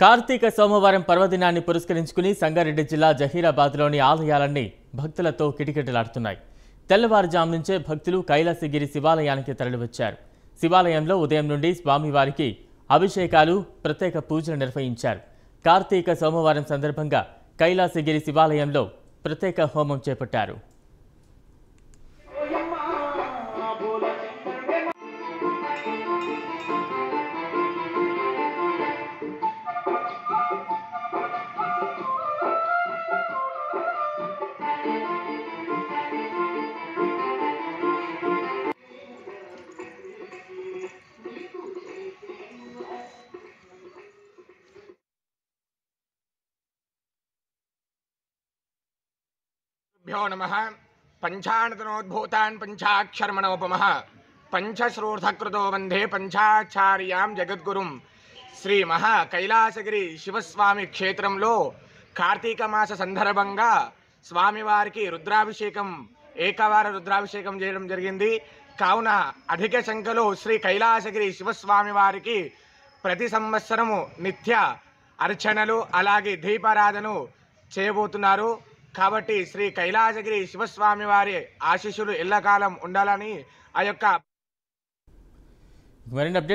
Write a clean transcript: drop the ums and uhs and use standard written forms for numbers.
కార్తీక సోమవారం పర్వదినాన్ని పురస్కరించుకుని సంగారెడ్డి జిల్లా జహీరాబాద్లోని ఆలయాలన్నీ భక్తులతో కిటకిటలాడుతున్నాయి. తెల్లవారుజాము నుంచే భక్తులు కైలాసగిరి శివాలయానికి తరలివచ్చారు. శివాలయంలో ఉదయం నుండి స్వామివారికి అభిషేకాలు, ప్రత్యేక పూజలు నిర్వహించారు. కార్తీక సోమవారం సందర్భంగా కైలాసగిరి శివాలయంలో ప్రత్యేక హోమం చేపట్టారు. भ्यो नमः पंचानतनोद्भूतान् पंचाक्षरमणोपमः पंचश्रोर्थकृतो वंदे पंचाचार्यां जगद्गुरुं श्री महा कैलासगिरी शिवस्वामी क्षेत्రంలో కార్తీక మాస సందర్భంగా స్వామివారికి రుద్రాభిషేకం ఏకవార రుద్రాభిషేకం చేయడం జరిగింది. కావున అధిక సంఖ్యలో శ్రీ కైలాసగిరి శివస్వామి వారికి ప్రతి సంవత్సరము నిత్య అర్చనలు అలాగే దీపారాధన చేయబోతున్నారు. కాబట్టి శ్రీ కైలాసగిరి శివస్వామి వారి ఆశీస్సులు ఎల్లకాలం ఉండాలని ఆ యొక్క